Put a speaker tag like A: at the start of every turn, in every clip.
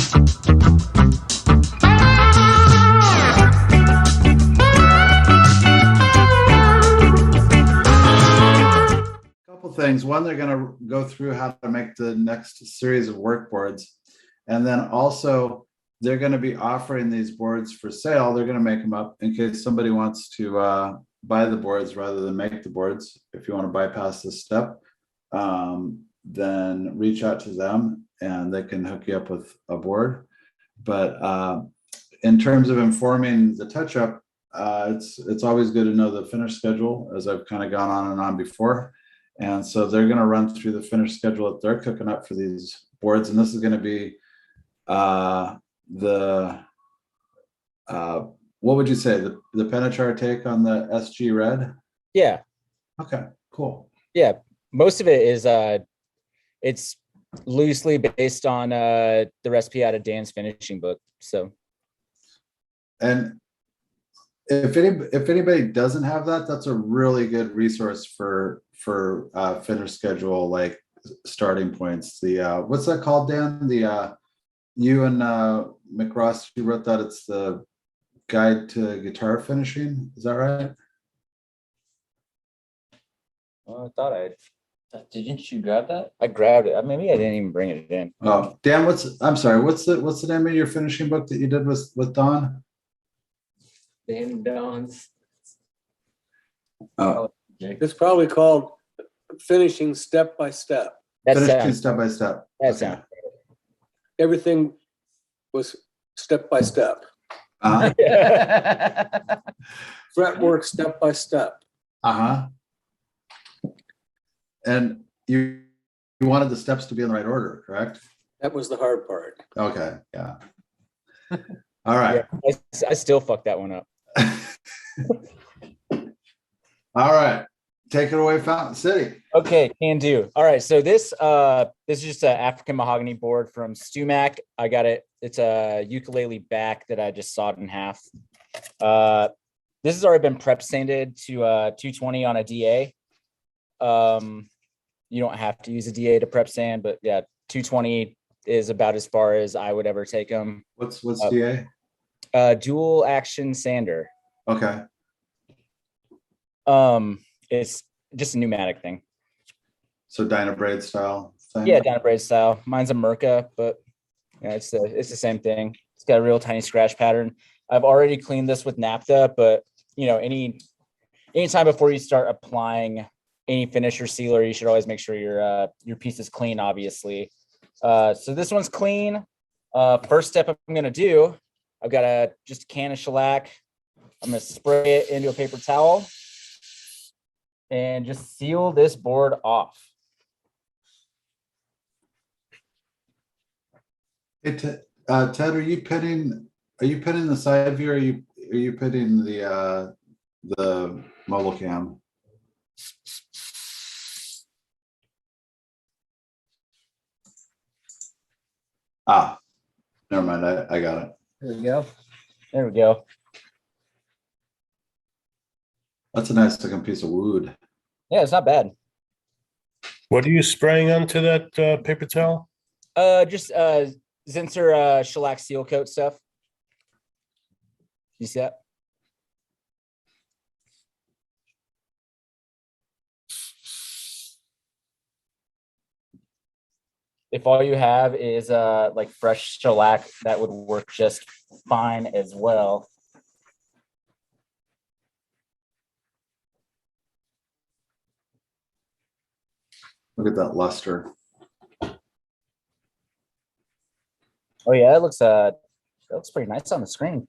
A: Couple things. One, they're going to go through how to make the next series of work boards. And then also they're going to be offering these boards for sale. They're going to make them up in case somebody wants to buy the boards rather than make the boards. If you want to bypass this step, then reach out to them and they can hook you up with a board. But in terms of informing the touch-up, it's always good to know the finish schedule, as I've kind of gone on and on before. And so they're going to run through the finish schedule that they're cooking up for these boards. And this is going to be what would you say, the Penachar take on the SG Red?
B: Yeah.
A: Okay, cool.
B: Yeah, most of it is it's loosely based on the recipe out of Dan's finishing book. So,
A: and if anybody doesn't have that, that's a really good resource for finish schedule, like starting points. The what's that called, Dan? The you and McRoss, you wrote that. It's the Guide to Guitar Finishing. Is that right?
B: I thought
C: Didn't you grab that?
B: I grabbed it. Maybe I didn't even bring it in.
A: Oh, Dan, I'm sorry. What's the name of your finishing book that you did with Don?
C: Dan Don's.
A: Oh,
D: It's probably called Finishing Step by Step.
A: finishing step by step.
B: That's
A: Okay.
D: Everything was step by step.
A: Uh-huh.
D: Fretwork step by step.
A: Uh-huh. And you wanted the steps to be in the right order, correct?
D: That was the hard part.
A: Okay, yeah. All right.
B: Yeah, I still fucked that one up.
A: All right. Take it away, Fountain City.
B: Okay, can do. All right, so this is just an African mahogany board from Stumac. I got it. It's a ukulele back that I just sawed in half. This has already been prep sanded to 220 on a DA. You don't have to use a DA to prep sand, but yeah, 220 is about as far as I would ever take them.
A: What's DA?
B: Dual action sander.
A: Okay.
B: It's just a pneumatic thing.
A: So Dynabraid style thing?
B: Yeah, Dynabraid style. Mine's a Merca, but yeah, it's the same thing. It's got a real tiny scratch pattern. I've already cleaned this with naphtha, but you know, anytime before you start applying any finish or sealer, you should always make sure your piece is clean, obviously. So this one's clean. First step I'm gonna do, I've got just a can of shellac. I'm gonna spray it into a paper towel and just seal this board off.
A: Hey, Ted, are you pinning the side view, or are you pinning the mobile cam? Ah, never mind. I got it.
B: There we go. There we go.
A: That's a nice looking piece of wood.
B: Yeah, it's not bad.
E: What are you spraying onto that paper towel?
B: Just Zinsser shellac seal coat stuff. You see that? If all you have is like fresh shellac, that would work just fine as well.
A: Look at that luster.
B: Oh yeah, that looks pretty nice on the screen.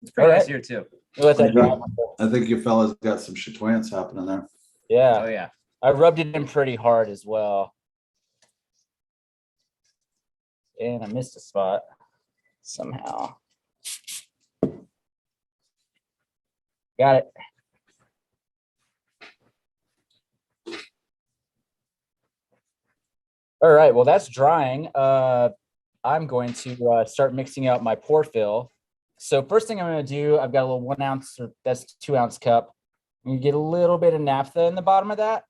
C: It's pretty
B: All
C: nice
B: right.
C: here too.
B: Let that dry.
A: I think you fellas got some chatoyance happening there.
B: Yeah,
C: Oh yeah.
B: I rubbed it in pretty hard as well. And I missed a spot somehow. Got it. All right, well, that's drying. I'm going to start mixing out my pour fill. So first thing I'm going to do, I've got a little 1 ounce, or that's 2 ounce cup. You get a little bit of naphtha in the bottom of that.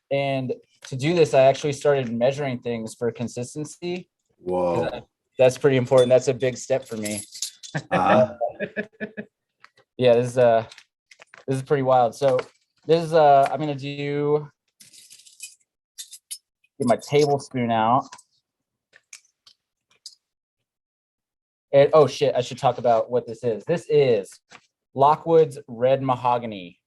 B: And to do this, I actually started measuring things for consistency.
A: Whoa.
B: That's pretty important. That's a big step for me.
A: Uh,
B: Yeah, this is pretty wild. So this is I'm gonna do get my tablespoon out. And oh shit, I should talk about what this is. This is Lockwood's red mahogany.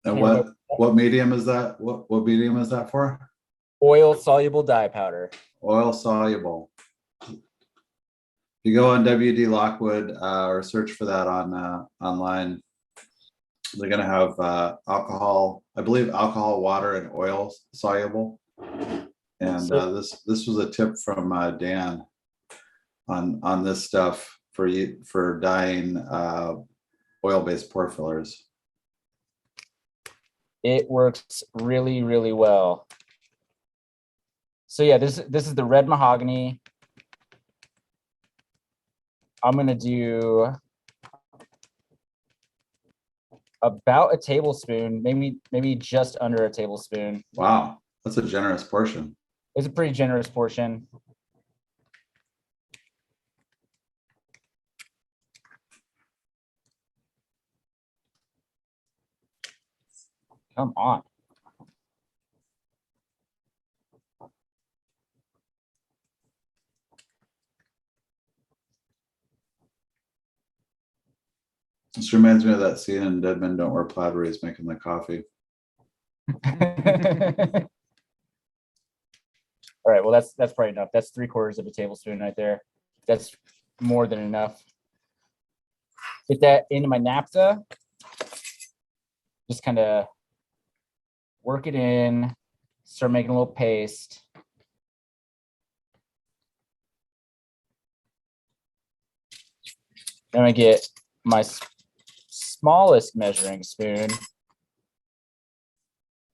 A: and what medium is that? What medium is that for?
B: Oil soluble dye powder.
A: Oil soluble. You go on WD Lockwood or search for that on online. They're gonna have alcohol, I believe alcohol, water, and oil soluble. And this was a tip from Dan on this stuff for dyeing oil-based pore fillers.
B: It works really, really well. So yeah, this is the red mahogany. I'm gonna do about a tablespoon, maybe just under a tablespoon.
A: Wow, that's a generous portion.
B: It's a pretty generous portion. Come on.
A: This reminds me of that scene in Dead Men Don't Wear Plaid where he's making the coffee.
B: All right, well, that's probably enough. That's 3/4 of a tablespoon right there. That's more than enough. Get that into my naphtha. Just kind of work it in, start making a little paste. Then I get my smallest measuring spoon.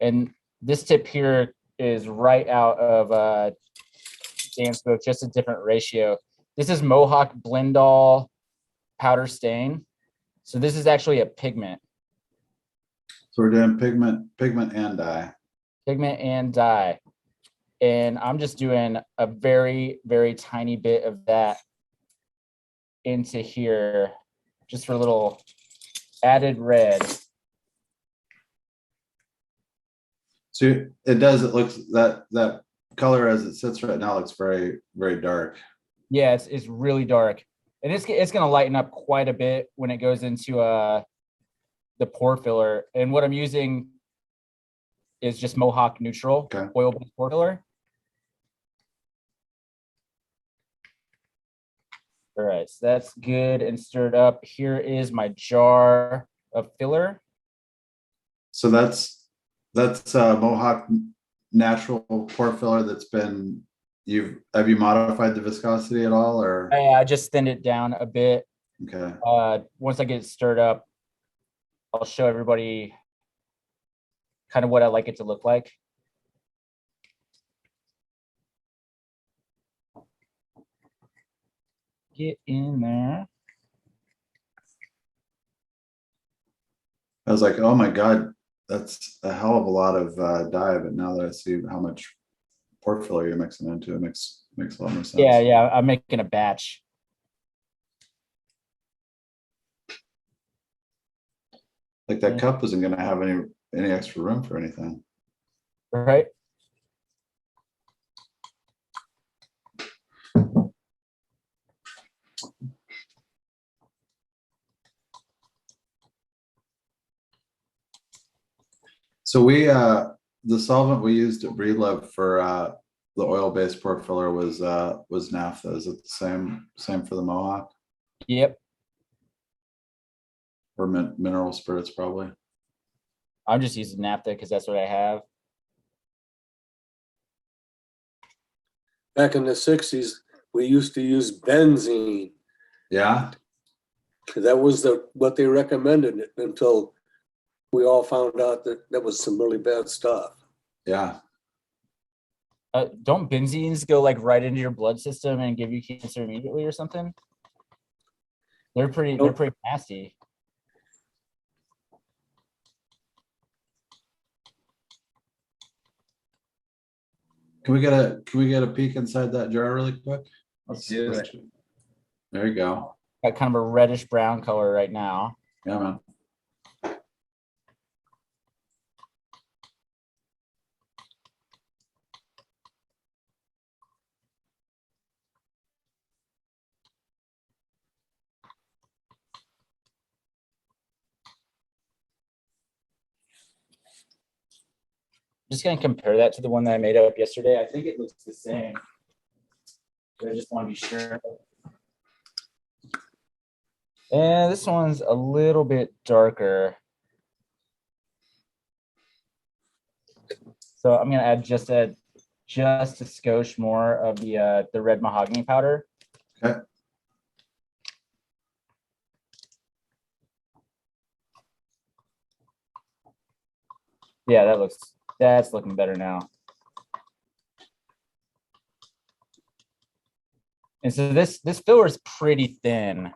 B: And this tip here is right out of Dan's book, just a different ratio. This is Mohawk Blendall powder stain. So this is actually a pigment.
A: So we're doing pigment and dye.
B: Pigment and dye. And I'm just doing a very, very tiny bit of that into here, just for a little added red.
A: So it looks that color as it sits right now looks very, very dark.
B: Yeah, it's really dark. And it's going to lighten up quite a bit when it goes into the pore filler. And what I'm using is just Mohawk Neutral oil-based pore filler. All right, so that's good and stirred up. Here is my jar of filler.
A: So that's Mohawk natural pore filler that's been have you modified the viscosity at all or?
B: I just thinned it down a bit.
A: Okay.
B: Once I get it stirred up, I'll show everybody kind of what I like it to look like. Get in there.
A: I was like, oh my God, that's a hell of a lot of dye. But now that I see how much pore filler you're mixing into, it makes a lot more sense.
B: Yeah, I'm making a batch.
A: Like that cup isn't going to have any extra room for anything.
B: Right.
A: So the solvent we used at Breedlove for the oil-based pore filler was naphtha. Is it the same for the Mohawk?
B: Yep.
A: Or mineral spirits probably.
B: I'm just using naphtha because that's what I have.
D: Back in the 60s, we used to use benzene.
A: Yeah.
D: That was what they recommended until we all found out that was some really bad stuff.
A: Yeah.
B: Don't benzenes go like right into your blood system and give you cancer immediately or something? They're pretty nasty.
A: Can we get a peek inside that jar really quick?
C: Let's do it.
A: There you go.
B: Got kind of a reddish brown color right now.
A: Yeah, man.
B: Just gonna compare that to the one that I made up yesterday. I think it looks the same. But I just want to be sure. And this one's a little bit darker. So I'm gonna add just a skosh more of the red mahogany powder.
A: Okay.
B: Yeah, that's looking better now. And so this filler is pretty thin.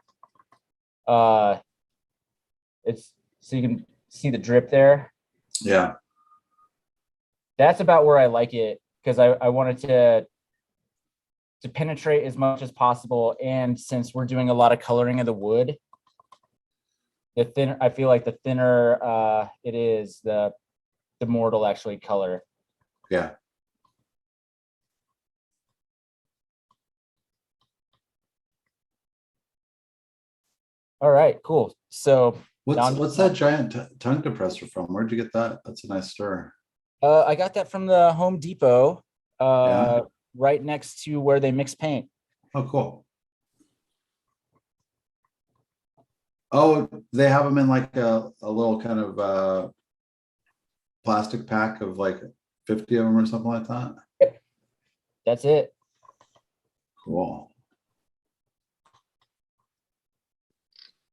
B: It's so you can see the drip there.
A: Yeah.
B: That's about where I like it because I wanted to penetrate as much as possible. And since we're doing a lot of coloring of the wood, I feel like the thinner it is, the more it'll actually color.
A: Yeah.
B: All right, cool. So
A: What's that giant tongue depressor from? Where'd you get that? That's a nice stir.
B: I got that from the Home Depot,
A: Yeah.
B: right next to where they mix paint.
A: Oh, cool. Oh, they have them in like a little kind of plastic pack of like 50 of them or something like that.
B: That's it.
A: Cool.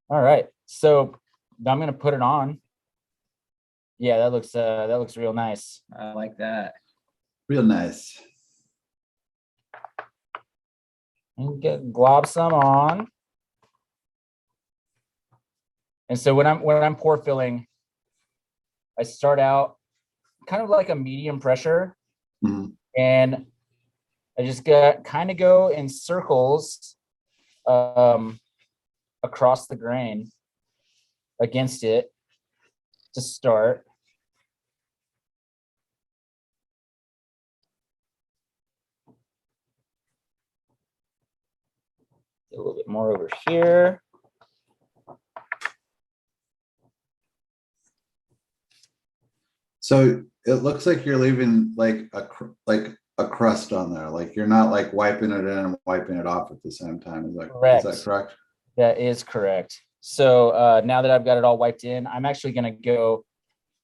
B: All right, so now I'm gonna put it on. Yeah, that looks real nice.
C: I like that.
A: Real nice.
B: And glob some on. And so when I'm pour filling, I start out kind of like a medium pressure,
A: Mhm.
B: and I just kind of go in circles across the grain against it to start. A little bit more over here.
A: So it looks like you're leaving like a crust on there. Like you're not like wiping it in and wiping it off at the same time. Is
B: Correct.
A: that correct?
B: That is correct. So now that I've got it all wiped in, I'm actually going to go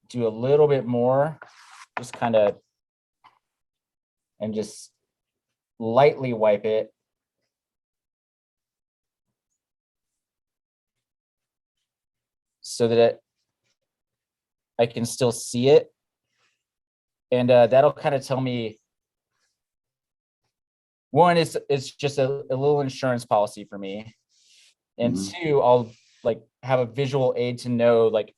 B: do a little bit more, just kind of, and just lightly wipe it. So that I can still see it. And that'll kind of tell me, one, it's just a little insurance policy for me. And two, I'll like have a visual aid to know like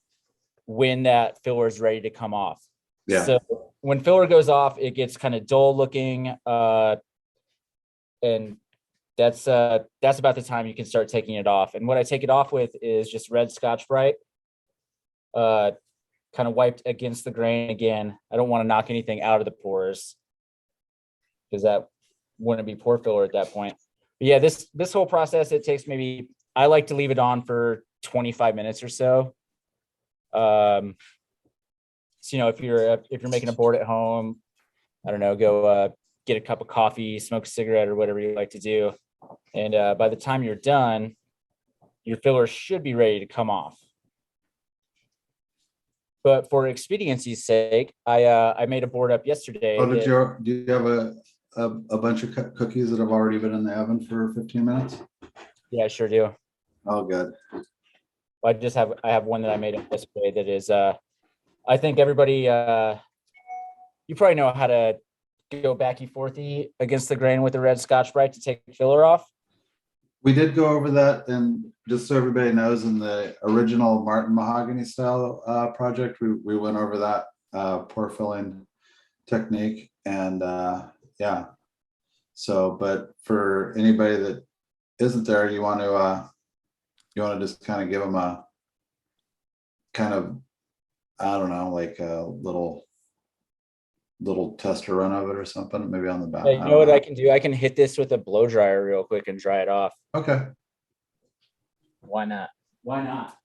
B: when that filler is ready to come off.
A: Yeah.
B: So when filler goes off, it gets kind of dull looking. And that's about the time you can start taking it off. And what I take it off with is just red Scotch-Brite, kind of wiped against the grain again. I don't want to knock anything out of the pores because that wouldn't be pore filler at that point. But yeah, this whole process, it takes maybe, I like to leave it on for 25 minutes or so. So, if you're making a board at home, I don't know, go get a cup of coffee, smoke a cigarette or whatever you like to do. And by the time you're done, your filler should be ready to come off. But for expediency's sake, I made a board up yesterday.
A: Oh, do you have a bunch of cookies that have already been in the oven for 15 minutes?
B: Yeah, I sure do.
A: Oh, good.
B: I have one that I made up yesterday that is I think everybody you probably know how to go backy forthy against the grain with the red Scotch-Brite to take the filler off.
A: We did go over that, and just so everybody knows, in the original Martin mahogany style project, we went over that pour filling technique, and Yeah. So, but for anybody that isn't there, you want to just kind of give them a kind of, I don't know, like a little tester run of it or something, maybe on the back.
B: Yeah, you know what I can do? I can hit this with a blow dryer real quick and dry it off.
A: Okay.
B: Why not? Why not?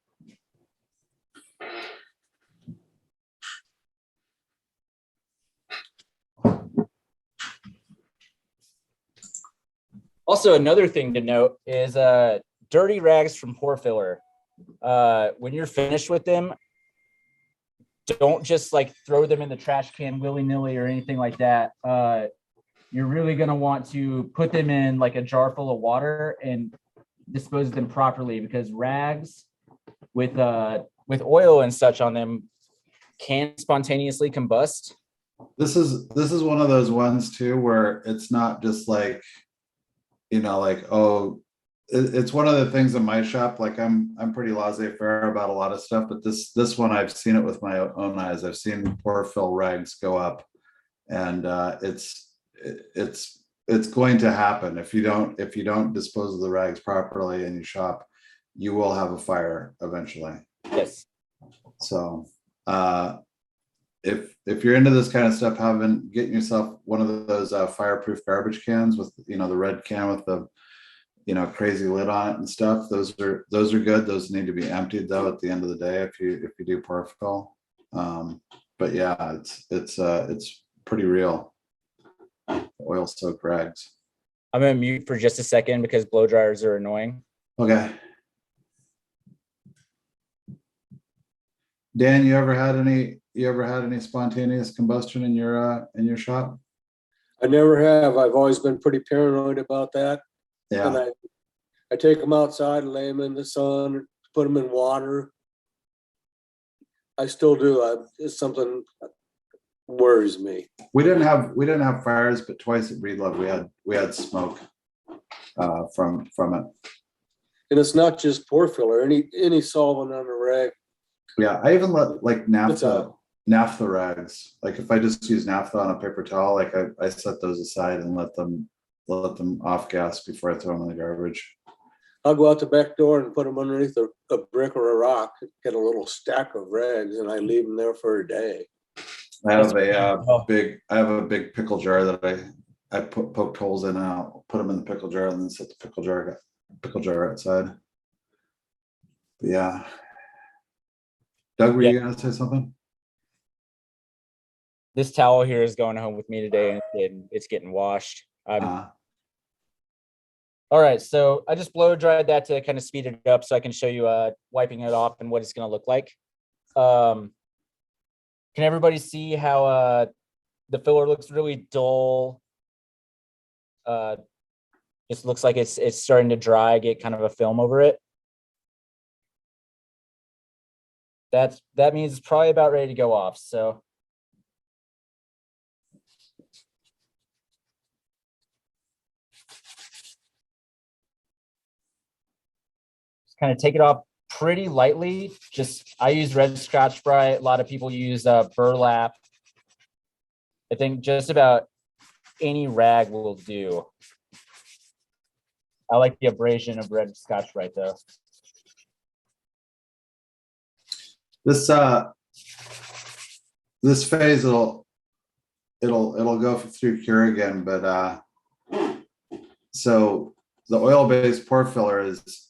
B: Also, another thing to note is dirty rags from pore filler. When you're finished with them, don't just like throw them in the trash can willy-nilly or anything like that. You're really going to want to put them in like a jar full of water and dispose of them properly, because rags with oil and such on them can spontaneously combust.
A: This is one of those ones too where it's not just like, like, oh, it's one of the things in my shop. Like I'm pretty laissez-faire about a lot of stuff, but this one I've seen it with my own eyes. I've seen pore fill rags go up, and it's going to happen if you don't dispose of the rags properly in your shop. You will have a fire eventually.
B: Yes.
A: So if you're into this kind of stuff, getting yourself one of those fireproof garbage cans with the red can with the crazy lid on it and stuff. Those are good. Those need to be emptied though at the end of the day if you do pore fill. But yeah, it's pretty real. Oil soaked rags.
B: I'm gonna mute for just a second because blow dryers are annoying.
A: Okay. Dan, you ever had any spontaneous combustion in your shop?
D: I never have. I've always been pretty paranoid about that. And
A: Yeah.
D: I take them outside and lay them in the sun, put them in water. I still do. It's something that worries me.
A: We didn't have fires, but twice at Breedlove we had smoke from it.
D: And it's not just pore filler. Any solvent on a rag.
A: Yeah, I even let like naphtha rags. Like if I just use naphtha on a paper towel, like I set those aside and let them off gas before I throw them in the garbage.
D: I'll go out the back door and put them underneath a brick or a rock, get a little stack of rags, and I leave them there for a day.
A: I have a big pickle jar that I poked holes in, and I'll put them in the pickle jar and then set the pickle jar outside. But yeah. Doug, were you gonna say something?
B: This towel here is going home with me today, and it's getting washed. All right, so I just blow dried that to kind of speed it up so I can show you wiping it off and what it's going to look like. Can everybody see how the filler looks really dull? Just looks like it's starting to dry, get kind of a film over it. That means it's probably about ready to go off. So just kind of take it off pretty lightly. I use red Scotch Brite. A lot of people use burlap. I think just about any rag will do. I like the abrasion of red Scotch Brite though.
A: This phase it'll go through cure again, but so the oil-based pore filler is,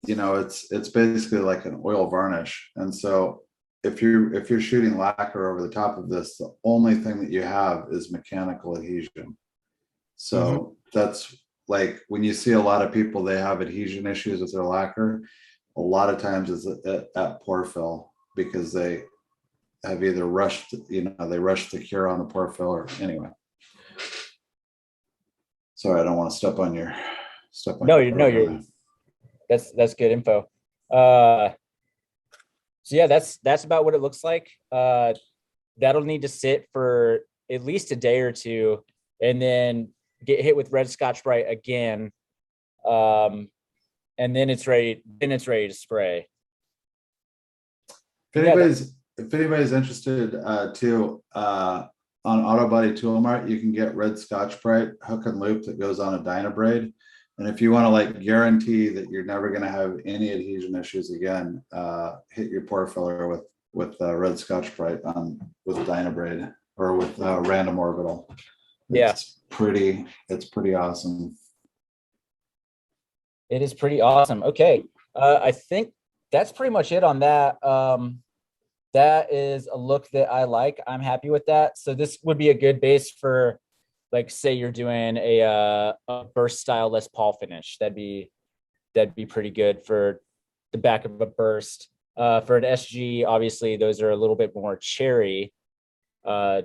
A: it's basically like an oil varnish, and so if you're shooting lacquer over the top of this, the only thing that you have is mechanical adhesion. So that's like when you see a lot of people, they have adhesion issues with their lacquer. A lot of times it's at pore fill, because they have either rushed the cure on the pore fill or anyway. Sorry, I don't want to step on your.
B: You're that's good info. So yeah, that's about what it looks like. That'll need to sit for at least a day or two, and then get hit with red Scotch Brite again, and then it's ready. Then it's ready to spray.
A: If anybody's interested too, on on Auto Body Tool Mart, you can get red Scotch-Brite hook and loop that goes on a Dynabraid. And if you want to like guarantee that you're never going to have any adhesion issues again, hit your pore filler with red Scotch-Brite on with Dynabraid or with random orbital.
B: Yeah.
A: It's pretty awesome.
B: It is pretty awesome. Okay. I think that's pretty much it on that. That is a look that I like. I'm happy with that. So this would be a good base for, like, say you're doing a burst style Les Paul finish. That'd be pretty good for the back of a burst. For an SG, obviously those are a little bit more cherry. So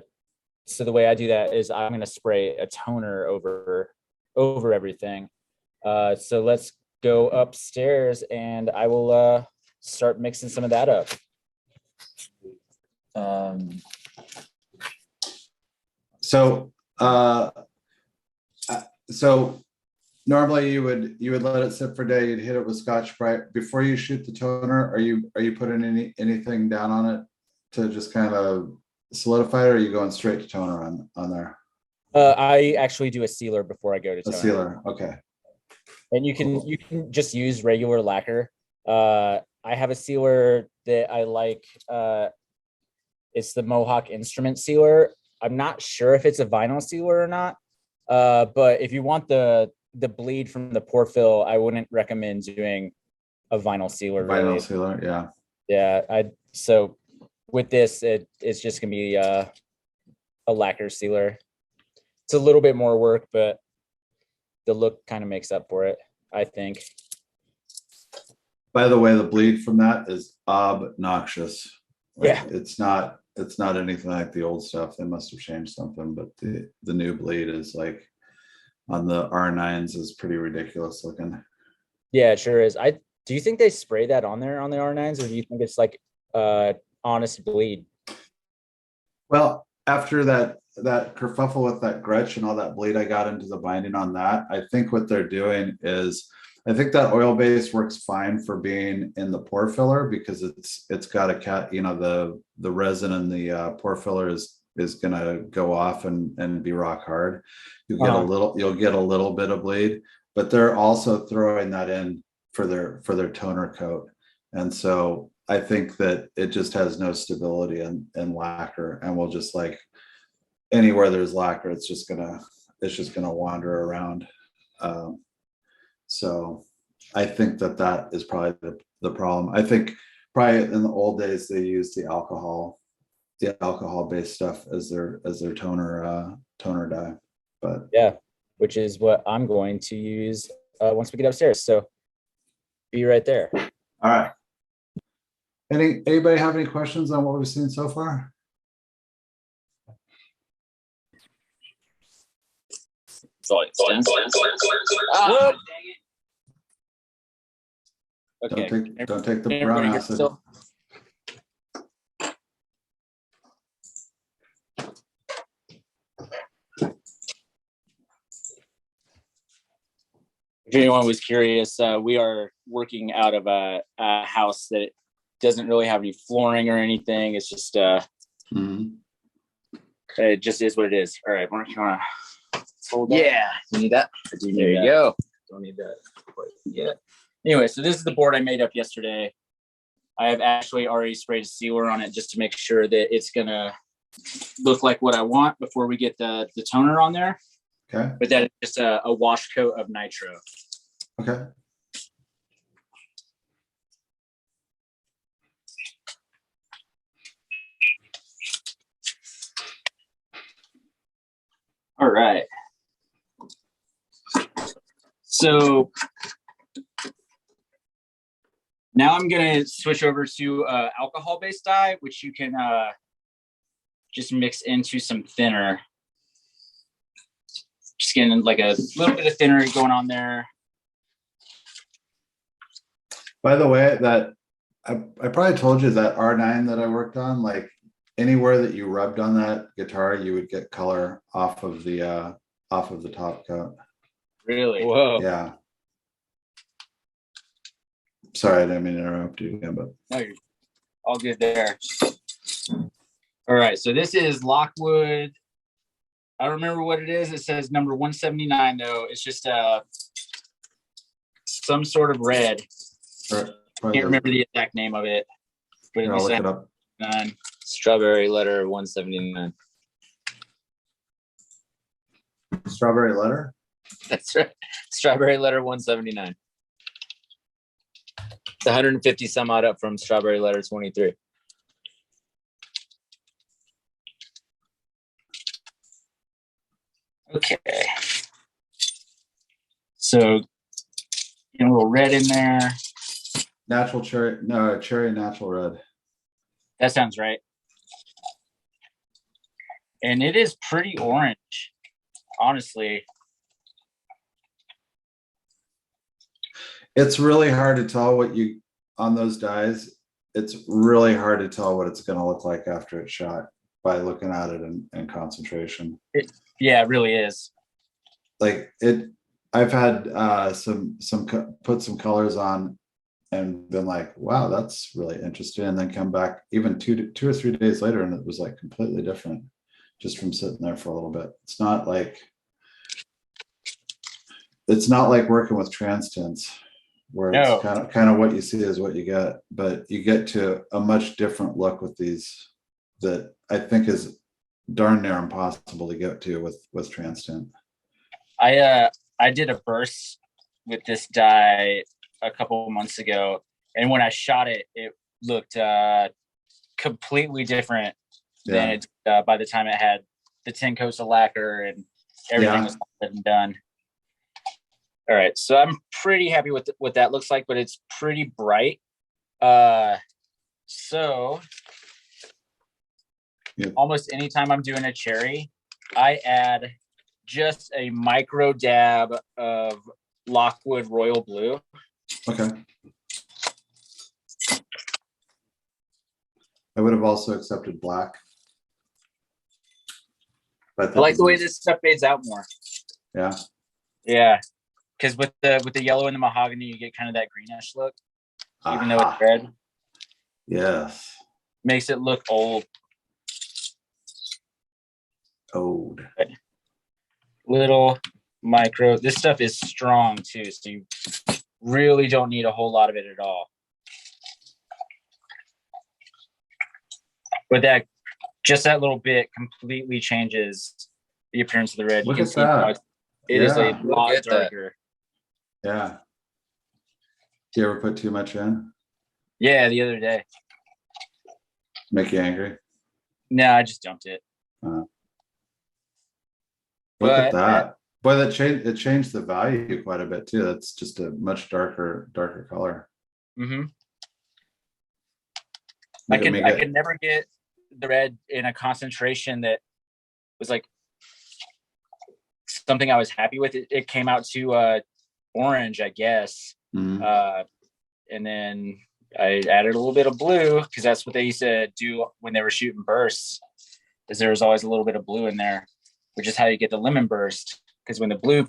B: the way I do that is I'm going to spray a toner over everything. So let's go upstairs and I will start mixing some of that up.
A: So normally you would let it sit for a day. You'd hit it with Scotch-Brite before you shoot the toner. Are you putting anything down on it to just kind of solidify it, or are you going straight to toner on there?
B: I actually do a sealer before I go to toner.
A: A sealer, okay.
B: And you can just use regular lacquer. I have a sealer that I like. It's the Mohawk Instrument Sealer. I'm not sure if it's a vinyl sealer or not. But if you want the bleed from the pore fill, I wouldn't recommend doing a vinyl sealer.
A: Vinyl sealer, yeah.
B: Yeah. So with this, it's just gonna be a lacquer sealer. It's a little bit more work, but the look kind of makes up for it, I think.
A: By the way, the bleed from that is obnoxious. Like,
B: Yeah.
A: It's not anything like the old stuff. They must have changed something, but the new bleed is like on the R9s is pretty ridiculous looking.
B: Yeah, it sure is. Do you think they spray that on there on the R9s, or do you think it's like honest bleed?
A: Well, after that kerfuffle with that Gretsch and all that bleed I got into the binding on that, I think what they're doing is, I think that oil base works fine for being in the pore filler because it's got the resin in the pore filler is gonna go off and be rock hard. You'll get a little bit of bleed, but they're also throwing that in for their toner coat. And so I think that it just has no stability in lacquer, and will just, like, anywhere there's lacquer, it's just gonna wander around. So I think that is probably the problem. I think probably in the old days they used the alcohol based stuff as their toner dye. But
B: Yeah, which is what I'm going to use once we get upstairs. So be right there.
A: all right. Anybody have any questions on what we've seen so far?
B: Okay.
A: Don't take the brown acid.
B: If anyone was curious, we are working out of a house that doesn't really have any flooring or anything. It's just it just is what it is. All right, Mark, you wanna hold that?
C: Yeah, you need that?
B: I do need
C: There you
B: that.
C: go.
B: Don't need that quite yet. Anyway, so this is the board I made up yesterday. I have actually already sprayed a sealer on it just to make sure that it's gonna look like what I want before we get the toner on there.
A: Okay.
B: But that is just a wash coat of nitro.
A: Okay.
B: All right. So now I'm gonna switch over to alcohol-based dye, which you can just mix into some thinner. Just getting like a little bit of thinner going on there.
A: By the way, that I probably told you that R9 that I worked on, like anywhere that you rubbed on that guitar, you would get color off of the top coat.
B: Really? Whoa.
A: Yeah. Sorry, I didn't mean to interrupt you again, but
B: No, you're all good there. All right, so this is Lockwood I don't remember what it is. It says number 179 though. It's just some sort of red. Can't remember the exact name of it. But
A: Here, I'll look it up.
F: Strawberry letter 179.
A: Strawberry letter?
F: That's right. Strawberry letter 179. It's 150 some odd up from strawberry letter 23.
B: Okay. So, a little red in there.
A: Natural cherry, no, cherry natural red.
B: That sounds right. And it is pretty orange, honestly.
A: It's really hard to tell what you, on those dyes, it's really hard to tell what it's gonna look like after it's shot by looking at it in concentration.
B: Yeah, it really is.
A: Like it, I've had put some colors on and been like, wow, that's really interesting. And then come back even two or 3 days later and it was like completely different just from sitting there for a little bit. It's not like working with trans tints where it's kind of what you see is what you get, but you get to a much different look with these that I think is darn near impossible to get to with trans tint.
B: I did a burst with this dye a couple of months ago, and when I shot it, it looked completely different than it by the time it had the 10 coats of lacquer and everything was said and done. All right, so I'm pretty happy with what that looks like, but it's pretty bright. So almost anytime I'm doing a cherry, I add just a micro dab of Lockwood Royal Blue.
A: Okay. I would have also accepted black. But
B: I like the way this stuff fades out more.
A: Yeah.
B: Yeah. Because with the yellow and the mahogany, you get kind of that greenish look, even though it's red.
A: Yes.
B: Makes it look old.
A: Old.
B: Little micro. This stuff is strong too, so you really don't need a whole lot of it at all. But that little bit completely changes the appearance of the red.
A: Look
B: you can
A: at
B: see
A: that.
B: It is a lot darker.
A: Yeah. Do you ever put too much in?
B: Yeah, the other day.
A: Make you angry?
B: No, I just dumped it.
A: Look at that. Boy, it changed the value quite a bit too. That's just a much darker color.
B: Mm-hmm. I could never get the red in a concentration that was like something I was happy with. It came out to orange, I guess.
A: Mm-hmm.
B: And then I added a little bit of blue because that's what they used to do when they were shooting bursts, is there was always a little bit of blue in there, which is how you get the lemon burst. Because when the blue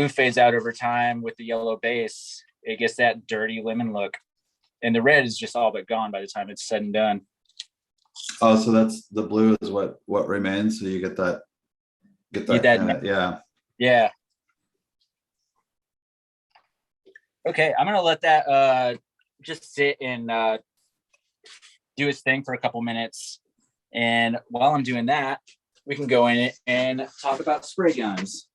B: fades out over time with the yellow base, it gets that dirty lemon look, and the red is just all but gone by the time it's said and done.
A: Oh, so that's the blue is what remains. So you get that
B: yeah. Okay, I'm gonna let that just sit and do its thing for a couple minutes, and while I'm doing that, we can go in it and talk about spray guns.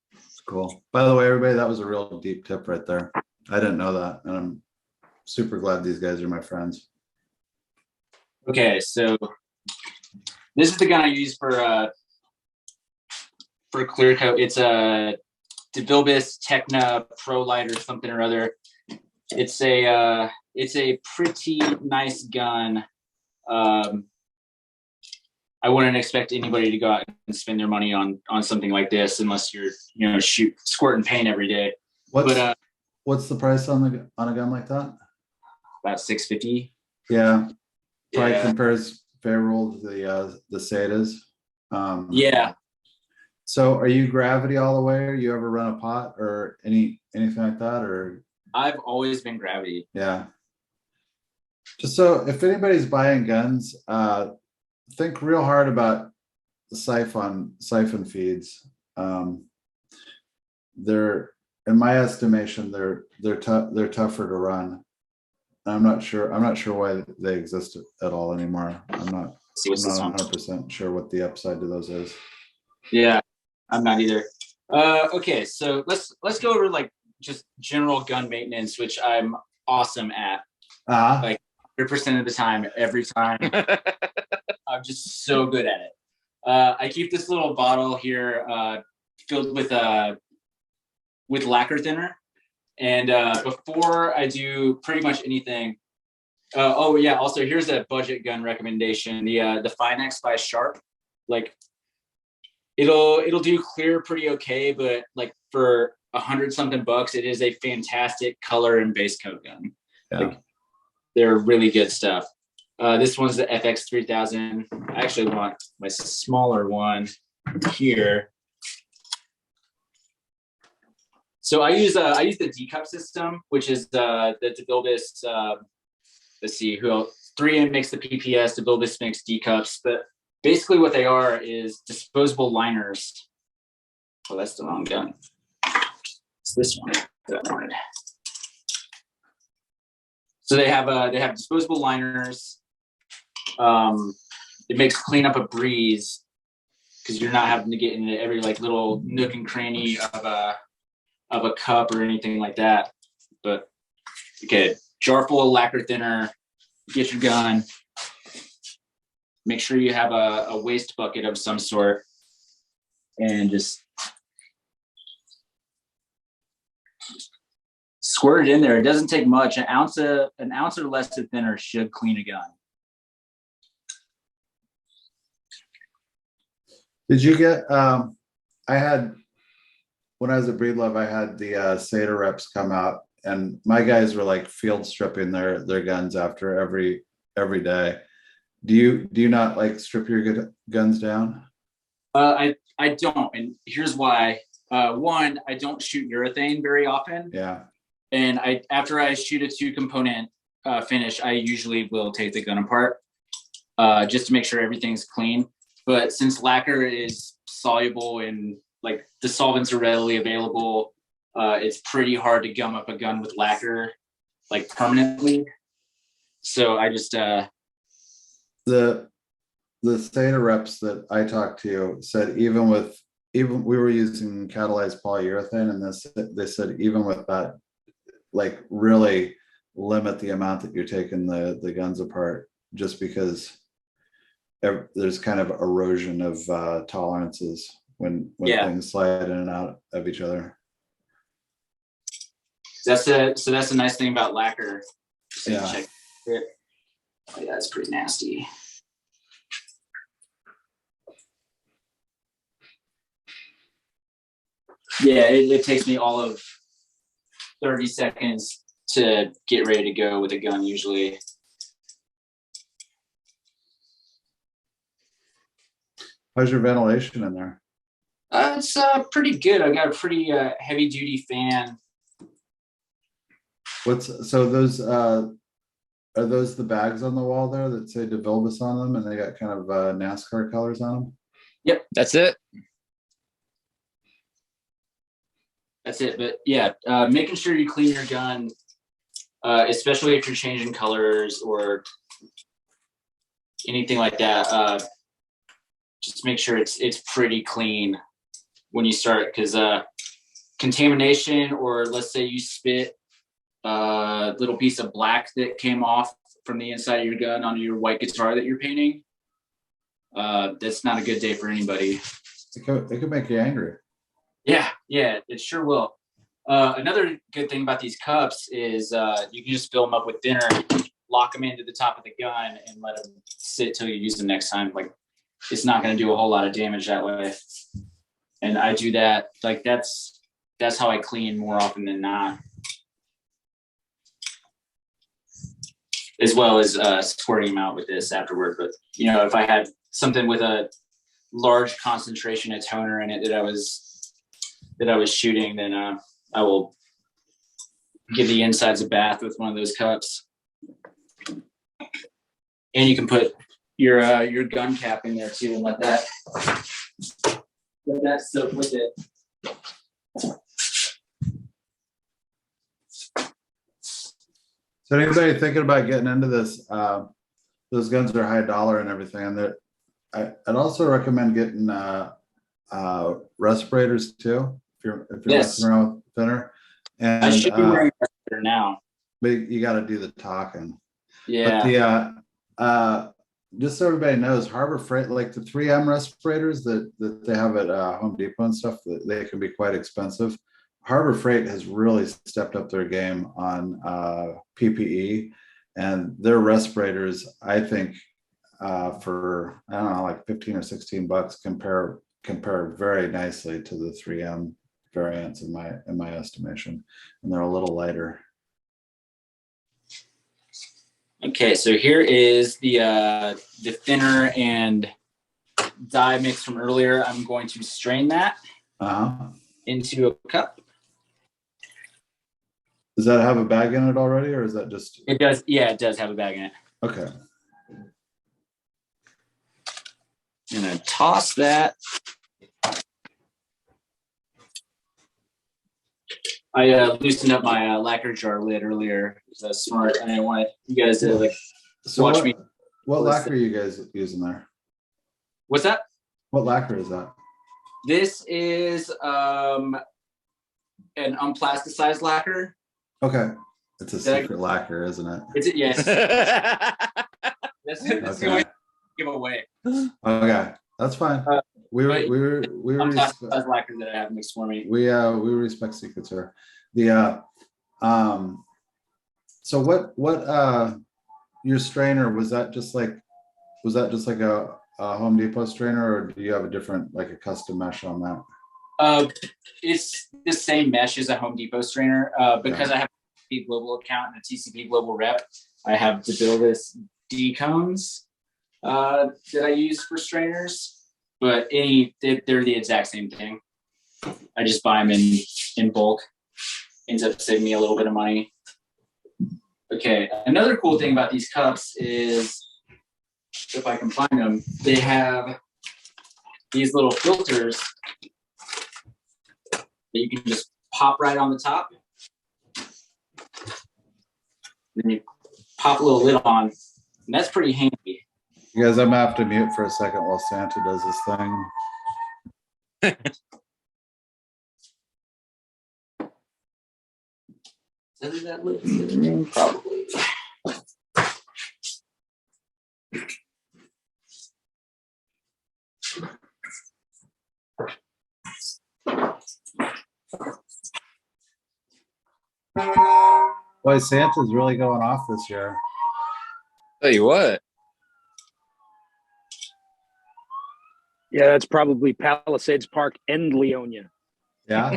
A: Cool. By the way, everybody, that was a real deep tip right there. I didn't know that, and I'm super glad these guys are my friends.
B: Okay, so this is the gun I use for clear coat. It's a DeVilbiss Techna Pro Light or something or other. It's a pretty nice gun. I wouldn't expect anybody to go out and spend their money on something like this unless you're squirting paint every day.
A: What's the price on a gun like that?
B: About $650.
A: Yeah, probably compares favorable to the Setas.
B: Yeah.
A: So are you gravity all the way? Or you ever run a pot or anything like that? Or
B: I've always been gravity.
A: Yeah. Just so if anybody's buying guns, think real hard about the siphon feeds. They're, in my estimation, they're tougher to run. I'm not sure why they exist at all anymore. I'm not
B: See what's this one?
A: 100% sure what the upside to those is.
B: Yeah, I'm not either. Okay, so let's go over like just general gun maintenance, which I'm awesome at. Like 100% of the time, every time. I'm just so good at it. I keep this little bottle here filled with lacquer thinner, and before I do pretty much anything. Oh yeah, also here's a budget gun recommendation: the Finex by Sharp. Like it'll do clear pretty okay, but like for $100-something bucks, it is a fantastic color and base coat gun.
A: Yeah.
B: Like, they're really good stuff. This one's the FX 3000. I actually want my smaller one here. So I use the D-cup system, which is the DeVilbiss. Let's see who else. 3M makes the PPS. DeVilbiss makes D-cups, but basically what they are is disposable liners. Oh, that's the wrong gun. It's this one that I wanted. So they have disposable liners. It makes cleanup a breeze because you're not having to get into every like little nook and cranny of a cup or anything like that. But okay, jar full of lacquer thinner. Get your gun. Make sure you have a waste bucket of some sort, and just squirt it in there. It doesn't take much. An ounce or less of thinner should clean a gun.
A: Did you get? When I was at Breedlove, I had the SATA reps come out, and my guys were like field stripping their guns after every day. Do you not like strip your guns down?
B: I don't, and here's why. One, I don't shoot urethane very often.
A: Yeah.
B: And after I shoot a 2-component finish, I usually will take the gun apart just to make sure everything's clean. But since lacquer is soluble and like the solvents are readily available, it's pretty hard to gum up a gun with lacquer like permanently. So I just
A: The SATA reps that I talked to said even we were using catalyzed polyurethane, and they said even with that, like really limit the amount that you're taking the guns apart, just because there's kind of erosion of tolerances when things slide in and out of each other.
B: That's a nice thing about lacquer. So
A: Yeah.
B: check it. Oh yeah, it's pretty nasty. Yeah, it takes me all of 30 seconds to get ready to go with a gun usually.
A: How's your ventilation in there?
B: It's pretty good. I got a pretty heavy duty fan.
A: So those are those the bags on the wall there that say DeVilbiss on them, and they got kind of NASCAR colors on them?
F: Yep, that's it.
B: That's it. But yeah, making sure you clean your gun, especially if you're changing colors or anything like that. Just make sure it's pretty clean when you start, because contamination, or let's say you spit a little piece of black that came off from the inside of your gun onto your white guitar that you're painting, that's not a good day for anybody.
A: It could make you angry.
B: Yeah, it sure will. Another good thing about these cups is you can just fill them up with thinner, lock them into the top of the gun, and let them sit till you use them next time. Like, it's not going to do a whole lot of damage that way. And I do that. Like, that's how I clean more often than not. As well as squirting them out with this afterward. But, if I had something with a large concentration of toner in it that I was shooting, then I will give the insides a bath with one of those cups. And you can put your gun cap in there too, and let that soak with it.
A: So anybody thinking about getting into this, those guns are high dollar and everything, and I'd also recommend getting respirators too, if you're
B: Yes.
A: messing around with thinner. And
B: I should be wearing a respirator now.
A: but you got to do the talking.
B: Yeah.
A: But the just so everybody knows, Harbor Freight, like the 3M respirators that they have at Home Depot and stuff, they can be quite expensive. Harbor Freight has really stepped up their game on PPE, and their respirators, I think, for I don't know, like 15 or 16 bucks, compare very nicely to the 3M variants in my estimation, and they're a little lighter.
B: Okay, so here is the thinner and dye mix from earlier. I'm going to strain that into a cup.
A: Does that have a bag in it already, or is that just?
B: It does. Yeah, it does have a bag in it.
A: Okay.
B: I'm gonna toss that. I loosened up my lacquer jar lid earlier because I was smart, and I wanted you guys to like
A: So
B: watch me.
A: What lacquer are you guys using there?
B: What's that?
A: What lacquer is that?
B: This is an unplasticized lacquer.
A: Okay, it's a secret lacquer, isn't it?
B: It's yes. That's the only giveaway.
A: Okay, that's fine. We
B: Unplasticized lacquer that I have mixed for me.
A: we respect secrets here. The so what your strainer, was that just like a Home Depot strainer, or do you have a different, like a custom mesh on that?
B: It's the same mesh as a Home Depot strainer. Because I have a TCP Global account and a TCP Global rep, I have to build this D cones that I use for strainers. But they're the exact same thing. I just buy them in bulk. Ends up saving me a little bit of money. Okay, another cool thing about these cups is, if I can find them, they have these little filters that you can just pop right on the top. Then you pop a little lid on, and that's pretty handy.
A: You guys, I'm gonna have to mute for a second while Santa does this thing.
B: Is that lid? Probably.
A: Boy, Santa's really going off this year.
F: Tell you what.
G: Yeah, that's probably Palisades Park and Leonia.
A: Yeah.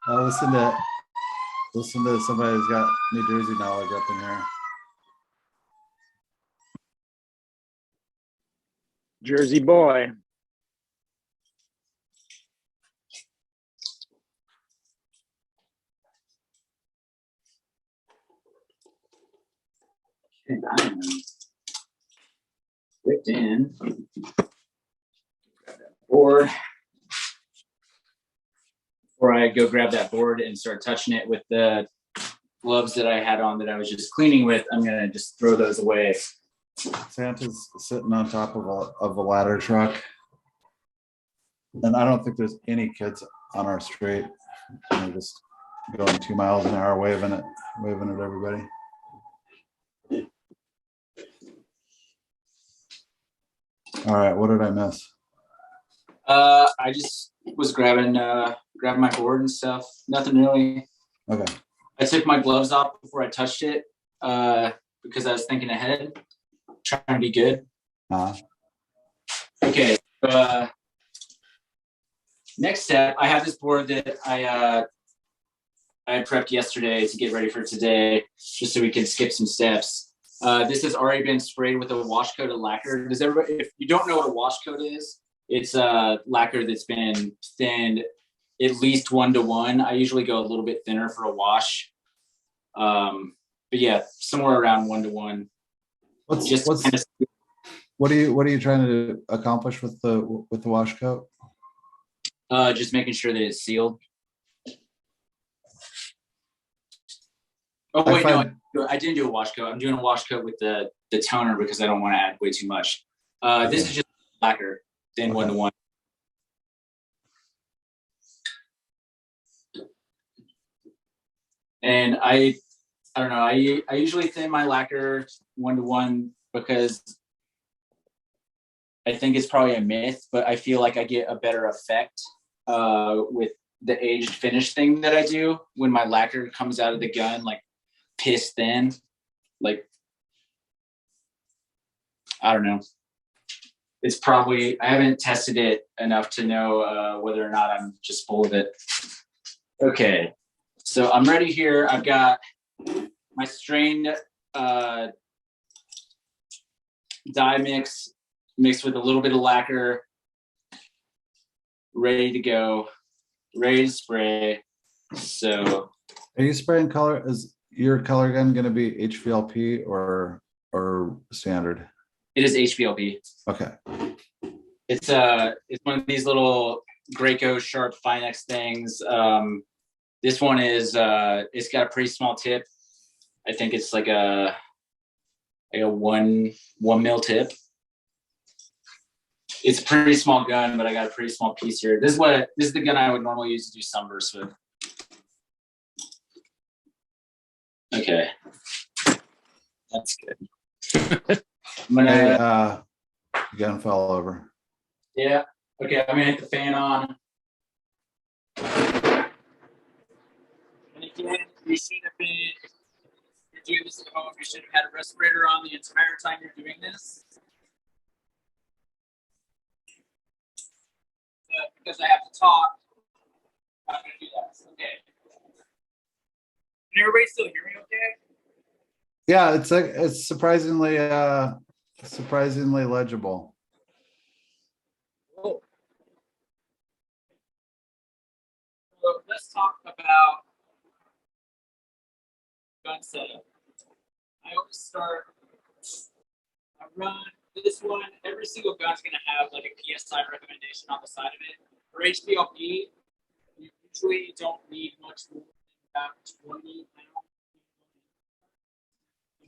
A: I'll listen to somebody who's got New Jersey knowledge up in here.
G: Jersey boy.
B: And I am whipped in. Grab that board. Before I go grab that board and start touching it with the gloves that I had on that I was just cleaning with, I'm gonna just throw those away.
A: Santa's sitting on top of a ladder truck, and I don't think there's any kids on our street. They're just going 2 miles an hour, waving at everybody. All right, what did I miss?
B: I just was grabbing my board and stuff. Nothing really.
A: Okay.
B: I took my gloves off before I touched it because I was thinking ahead, trying to be good. Okay. Next step, I have this board that I prepped yesterday to get ready for today, just so we can skip some steps. This has already been sprayed with a wash coat of lacquer. Does everybody, if you don't know what a wash coat is, it's a lacquer that's been thinned at least 1-to-1. I usually go a little bit thinner for a wash. But yeah, somewhere around 1-to-1. Just
A: What's
B: kind of,
A: what are you trying to accomplish with the wash coat?
B: just making sure that it's sealed. Oh
A: I
B: wait,
A: find-
B: no, I didn't do a wash coat. I'm doing a wash coat with the toner because I don't want to add way too much. This is just blacker than
A: Okay.
B: 1-to-1. And I don't know. I usually thin my lacquer 1-to-1 because I think it's probably a myth, but I feel like I get a better effect with the aged finish thing that I do when my lacquer comes out of the gun like piss thin. Like, I don't know. It's probably, I haven't tested it enough to know whether or not I'm just full of it. Okay, so I'm ready here. I've got my strained dye mix mixed with a little bit of lacquer, ready to go, ready to spray. So,
A: Are you spraying color? Is your color gun going to be HVLP or standard?
B: it is HVLP.
A: Okay.
B: It's one of these little Graco Sharp Finex things. This one is it's got a pretty small tip. I think it's like a 1 mil tip. It's a pretty small gun, but I got a pretty small piece here. This is the gun I would normally use to do sunbursts with. Okay, that's good. I'm gonna,
A: Hey, gun fell over.
B: yeah. Okay, I'm gonna hit the fan on. And again, you should have been, if you're doing this at home, you should have had a respirator on the entire time you're doing this. But because I have to talk, I'm not gonna do that. Okay. Can everybody still hear me okay?
A: Yeah, it's surprisingly legible.
B: Cool. So let's talk about gun setup. I always start, I run this one, every single gun's gonna have like a PSI recommendation on the side of it. For HPLP, you usually don't need much more than about 20 pounds.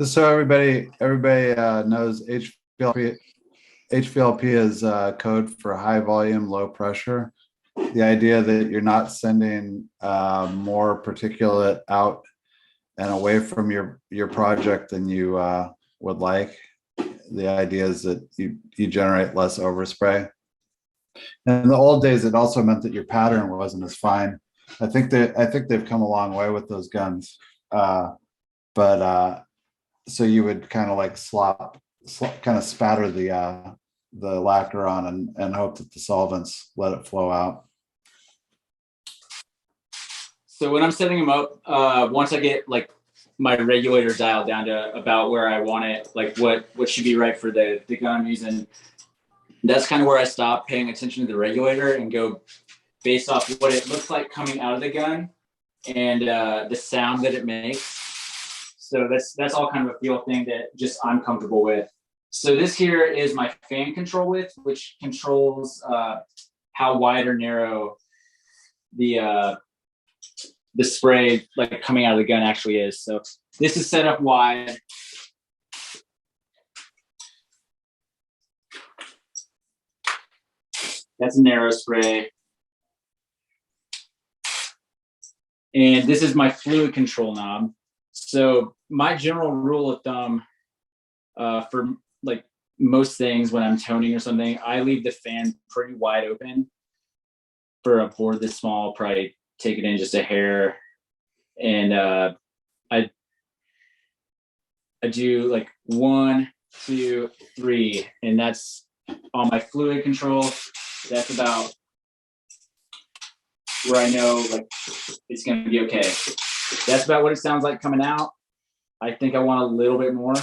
A: Just so everybody knows, HVLP is code for high volume, low pressure. The idea that you're not sending more particulate out and away from your project than you would like. The idea is that you generate less overspray. And in the old days, it also meant that your pattern wasn't as fine. I think they've come a long way with those guns, but so you would kind of like kind of spatter the lacquer on and hope that the solvents let it flow out.
B: So when I'm setting them up, once I get like my regulator dialed down to about where I want it, like what should be right for the gun I'm using, that's kind of where I stop paying attention to the regulator and go based off what it looks like coming out of the gun and the sound that it makes. So that's all kind of a feel thing that just I'm comfortable with. So this here is my fan control width, which controls how wide or narrow the spray like coming out of the gun actually is. So this is set up wide. That's a narrow spray. And this is my fluid control knob. So my general rule of thumb for like most things when I'm toning or something, I leave the fan pretty wide open. For a board this small, probably take it in just a hair. And I do like 1, 2, 3, and that's on my fluid control. That's about where I know like it's going to be okay. That's about what it sounds like coming out. I think I want a little bit more.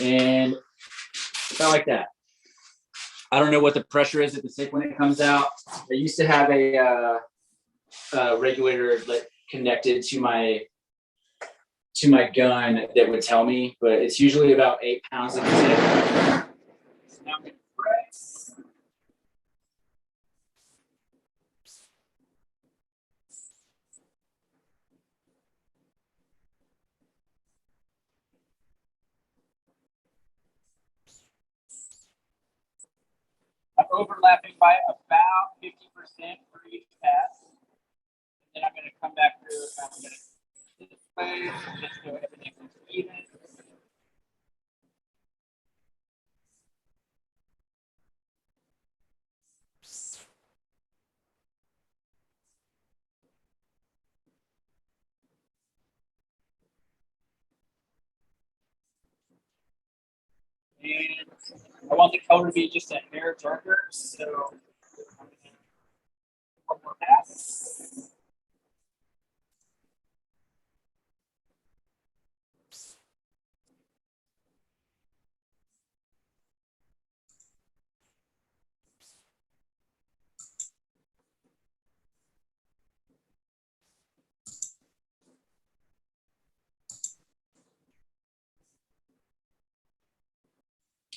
B: And about like that. I don't know what the pressure is at the stick when it comes out. I used to have a regulator like connected to to my gun that would tell me, but it's usually about 8 pounds of tip. So now I'm gonna press. I'm overlapping by about 50% for each pass. And then I'm going to come back through and I'm going to this way just so everything is even. And I want the color to be just a hair darker, so one more pass.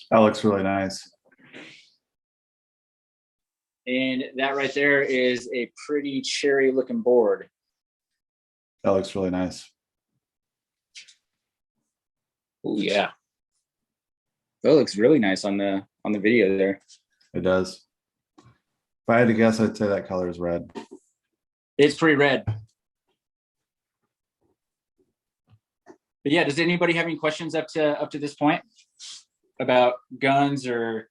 A: That looks really nice.
B: And that right there is a pretty cherry looking board.
A: That looks really nice.
B: Oh yeah. That looks really nice on the video there.
A: It does. If I had to guess, I'd say that color is red.
B: It's pretty red. But yeah, does anybody have any questions up to this point about guns or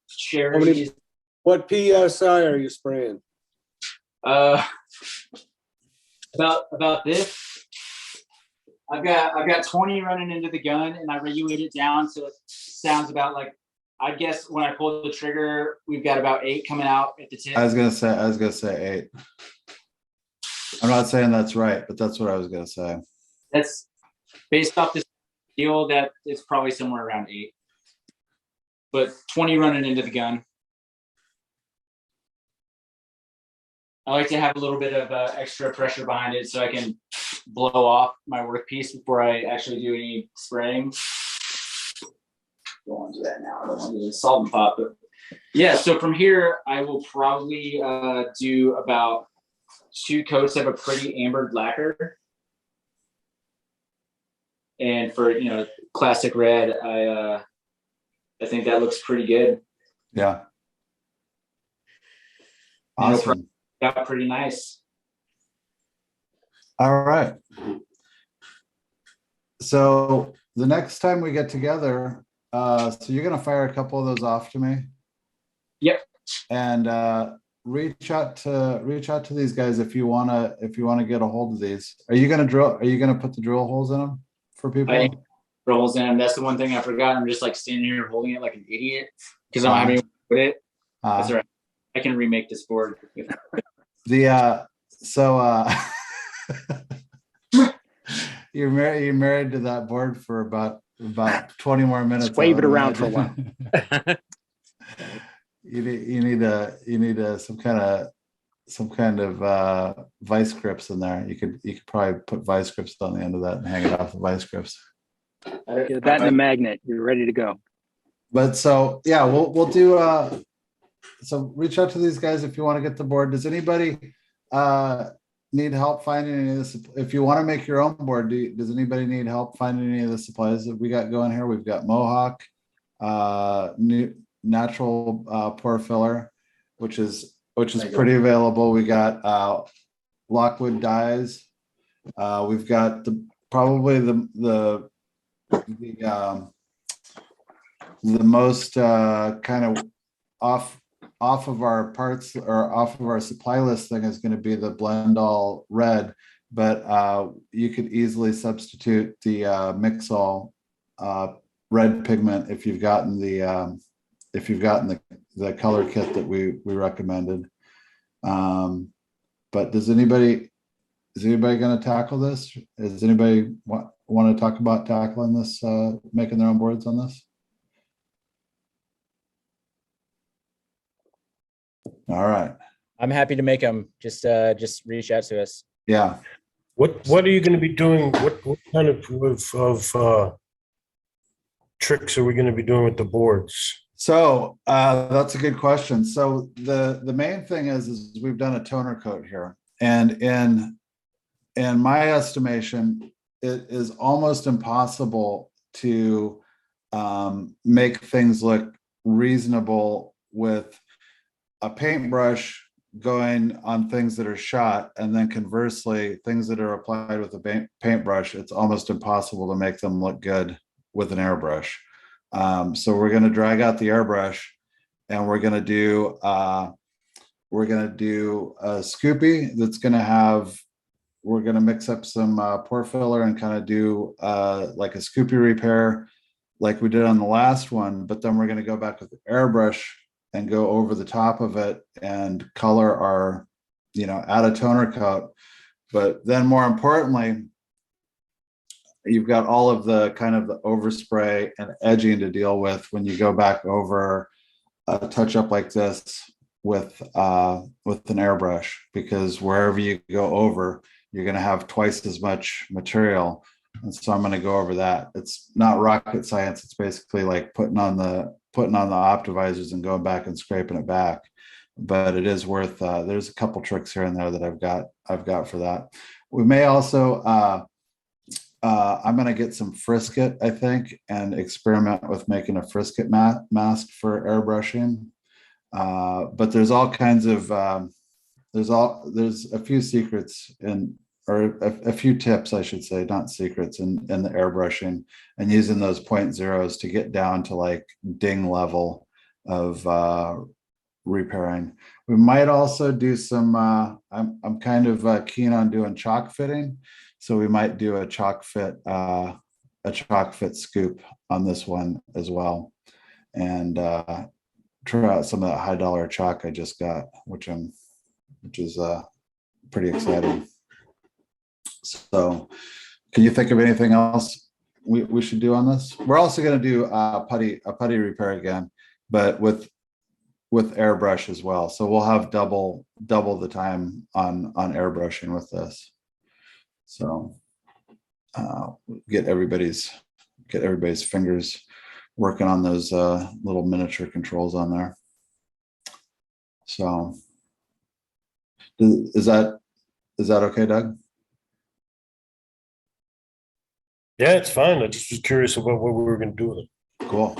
B: cherries?
D: What PSI are you spraying?
B: About this. I've got 20 running into the gun, and I regulate it down so it sounds about like, I guess when I pull the trigger, we've got about 8 coming out at the tip.
A: I was gonna say 8. I'm not saying that's right, but that's what I was gonna say.
B: That's based off this deal that it's probably somewhere around 8. But 20 running into the gun. I like to have a little bit of extra pressure behind it so I can blow off my workpiece before I actually do any spraying. Don't want to do that now. I don't want to do the solvent pop, but yeah. So from here, I will probably do about 2 coats of a pretty ambered lacquer. And for classic red, I think that looks pretty good.
A: Yeah. Awesome.
B: Got pretty nice.
A: All right. So the next time we get together, so you're gonna fire a couple of those off to me.
B: Yep.
A: And reach out to these guys if you wanna get a hold of these. Are you gonna put the drill holes in them for people?
B: I drill holes in them. That's the one thing I forgot. I'm just like standing here holding it like an idiot because I don't have anyone to put it. That's all right. I can remake this board.
A: You're married to that board for about 20 more minutes.
G: Just wave it around for a while.
A: You need some kind of vice grips in there. You could probably put vice grips on the end of that and hang it off the vice grips.
G: Get that and a magnet. You're ready to go.
A: But so yeah, we'll do so reach out to these guys if you want to get the board. Does anybody need help finding any of this? If you want to make your own board, does anybody need help finding any of the supplies that we got going here? We've got Mohawk, new natural pour filler, which is pretty available. We got Lockwood dyes. We've got probably the most kind of off of our parts or off of our supply list thing is going to be the blend all red, but you could easily substitute the mix all red pigment if you've gotten the color kit that we recommended. But is anybody going to tackle this? Does anybody want to talk about tackling this, making their own boards on this? All right.
B: I'm happy to make them. Just reach out to us.
A: Yeah.
E: What are you going to be doing? What kind of tricks are we going to be doing with the boards?
A: So that's a good question. So the main thing is we've done a toner coat here, and in my estimation, it is almost impossible to make things look reasonable with a paintbrush going on things that are shot, and then conversely, things that are applied with a paintbrush, it's almost impossible to make them look good with an airbrush. So we're going to drag out the airbrush, and we're going to do a scoopy that's going to have, we're going to mix up some pore filler and kind of do like a scoopy repair like we did on the last one, but then we're going to go back with the airbrush and go over the top of it and color our, add a toner coat. But then more importantly, you've got all of the kind of the overspray and edging to deal with when you go back over a touch up like this with an airbrush, because wherever you go over, you're going to have twice as much material. And so I'm going to go over that. It's not rocket science. It's basically like putting on the optimizers and going back and scraping it back. But it is worth, there's a couple tricks here and there that I've got for that. We may also, I'm going to get some Frisket, I think, and experiment with making a Frisket mask for airbrushing. But there's all kinds of, there's a few secrets or a few tips, I should say, not secrets, in the airbrushing and using those point zeros to get down to like ding level of repairing. We might also do some, I'm kind of keen on doing chalk fitting. So we might do a chalk fit scoop on this one as well. And try out some of that high dollar chalk I just got, which is pretty exciting. So can you think of anything else we should do on this? We're also going to do a putty repair again, but with airbrush as well. So we'll have double the time on airbrushing with this. So get everybody's fingers working on those little miniature controls on there. So is that okay, Doug?
E: Yeah, it's fine. I just was curious about what we were going to do with them.
A: Cool.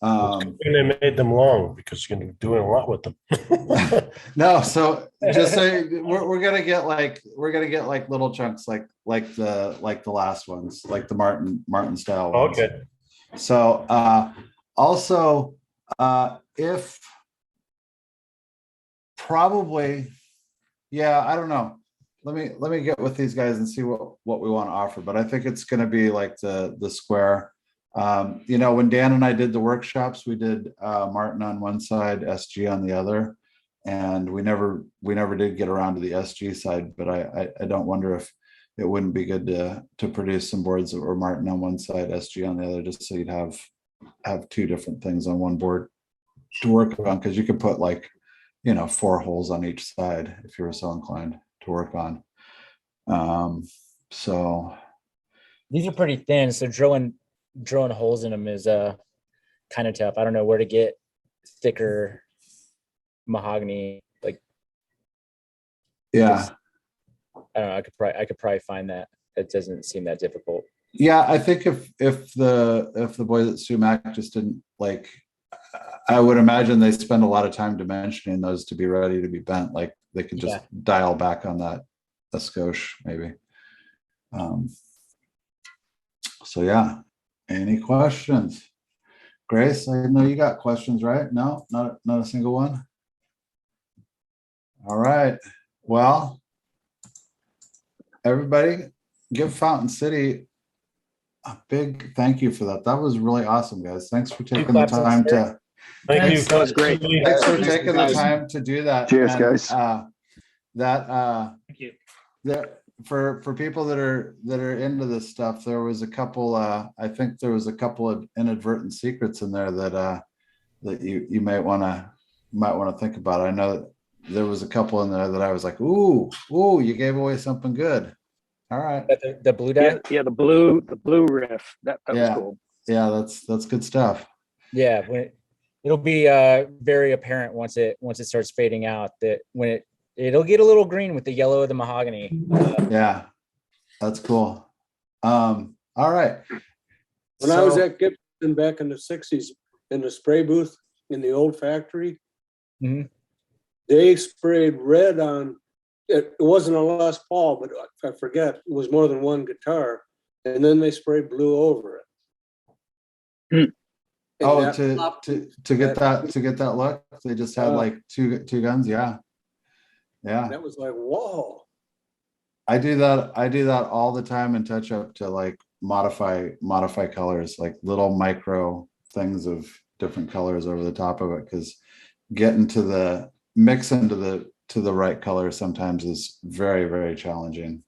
E: And they made them long because you're going to be doing a lot with them.
A: No, so just say we're gonna get like little chunks like the last ones, like the Martin style ones.
E: Okay.
A: So also if probably, yeah, I don't know. Let me get with these guys and see what we want to offer. But I think it's gonna be like the square. When Dan and I did the workshops, we did Martin on one side, SG on the other, and we never did get around to the SG side. But I don't wonder if it wouldn't be good to produce some boards that were Martin on one side, SG on the other, just so you'd have two different things on one board to work on, because you could put 4 holes on each side if you were so inclined to work on. So
B: These are pretty thin, so drilling holes in them is kind of tough. I don't know where to get thicker mahogany. Like,
A: yeah.
B: I don't know. I could probably find that. It doesn't seem that difficult.
A: Yeah, I think if the boys at Sumac just didn't I would imagine they spend a lot of time dimensioning those to be ready to be bent. Like they could just dial back on that a skosh maybe. So yeah, any questions? Grace, I know you got questions, right? No, not a single one. All right. Well, everybody, give Fountain City a big thank you for that. That was really awesome, guys. Thanks for taking the time to.
E: Thank you.
G: That was great.
A: Thanks for taking the time to do that.
H: Cheers,
A: And,
H: guys.
B: Thank you.
A: For people that are into this stuff, there was a couple. I think there was a couple of inadvertent secrets in there that you might want to think about. I know there was a couple in there that I was like, ooh, you gave away something good. All right.
B: The blue
G: Yeah,
B: dye.
G: yeah, the blue riff. That was
A: Yeah.
G: cool.
A: Yeah, that's good stuff.
B: Yeah, it'll be very apparent once it starts fading out that when it'll get a little green with the yellow of the mahogany.
A: Yeah, that's cool. All right.
D: When I was
A: So-
D: at Gibson back in the 60s, in the spray booth in the old factory,
B: Mhm.
D: they sprayed red on, it wasn't a Les Paul, but I forget, it was more than one guitar. And then they sprayed blue over it.
G: Hmm.
D: And
A: Oh,
D: that
A: to
D: popped-
A: get that look, they just had like two guns. Yeah, yeah.
D: that was like, whoa.
A: I do that all the time in touch up to like modify colors, like little micro things of different colors over the top of it, because getting to the mix into the right color sometimes is very, very challenging.